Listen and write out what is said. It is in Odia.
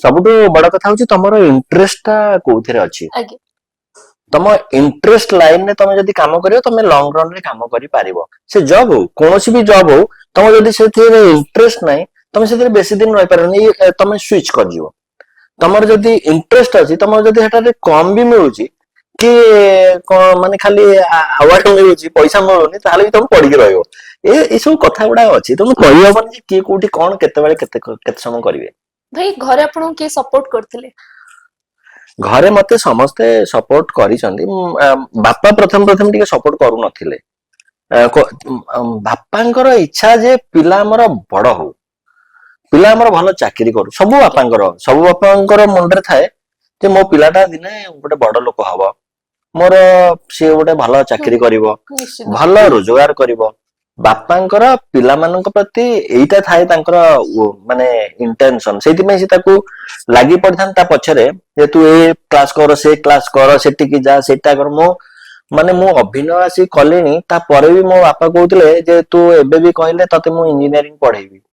ସବୁଠୁ ବଡ କଥା ହଉଛି ତମର ଇଣ୍ଟରେଷ୍ଟ ଟା କୋଉଥିରେ ଅଛି। ଆଜ୍ଞା ତମ ଇଣ୍ଟରେଷ୍ଟ ଲାଇନରେ ତମେ ଯଦି କାମ କରିବ ତମେ ଲଙ୍ଗ ରନ ରେ କାମ କରିପାରିବ। ସେ ଜବ୍ ହଉ କୌଣସି ବି ଜବ୍ ହଉ ତମର ଯଦି ସେଥିରେ ଇଣ୍ଟରେଷ୍ଟ ନାହିଁ ତମେ ସେଥିରେ ବେଶୀ ଦିନ ରହିପାରିବନି। ତମେ ସୁଇଚ କରିଯିବ। ତମର ଯଦି ଇଣ୍ଟରେଷ୍ଟ ଅଛି ତମର ଯଦି ସେଟାରେ କମ ବି ମିଳୁଛି କି କଣ ମାନେ ଖାଲି ଆୱାର୍ଡ ମିଳୁଛି ପଇସା ମିଳୁନି ତାହେଲେ ବି ତମେ ପଢିକି ରହିବ। ଏସବୁ କଥା ଗୁଡାକ ଅଛି ତମେ କହିହବନି ଯେ କିଏ କୋଉଠି କଣ କେତେବେଳେ କେତେ ସମୟ କରିବେ। ଭାଇ ଘରେ ଆପଣଙ୍କୁ କିଏ ସପୋର୍ଟ କରିଥିଲେ? ଘରେ ମତେ ସମସ୍ତେ ସପୋର୍ଟ କରିଛନ୍ତି। ବାପା ପ୍ରଥମ ପ୍ରଥମ ଟିକେ ସପୋର୍ଟ କରୁନଥିଲେ। ବାପାଙ୍କର ଇଚ୍ଛା ଯେ ପିଲା ଆମର ବଡ ହଉ, ପିଲା ଆମର ଭଲ ଚାକିରି କରୁ। ଆଜ୍ଞା ସବୁ ବାପାଙ୍କର ମୁଣ୍ଡରେ ଥାଏ ଯେ ମୋ ପିଲାଟା ଦିନେ ଗୋଟେ ବଡ ଲୋକ ହବ, ମୋର ସିଏ ଗୋଟେ ଭଲ ହୁଁ ଚାକିରି କରିବ, ନିଶ୍ଚିତ ଭଲ ରୋଜଗାର କରିବ। ବାପାଙ୍କର ପିଲାମାନଙ୍କ ପ୍ରତି ଏଇଟା ଥାଏ ତାଙ୍କର ମାନେ ଇଣ୍ଟେନସନ। ସେଇଥିପାଇଁ ସେ ତାକୁ ଲାଗି ପଡିଥାନ୍ତି ତା ପଛରେ ଯେ ତୁ ଏ କ୍ଲାସ କର ସେ କ୍ଲାସ କର ସେଠିକି ଯା ସେଇଟା କର। ମୁଁ ଅଭିନୟ ଆସି କଲିଣି ତାପରେ ବି ମୋ ବାପା କହୁଥିଲେ ଯେ ତୁ ଏବେ ବି କହିଲେ ତତେ ମୁଁ ଇଞ୍ଜିନିୟରିଂ ପଢେଇବି।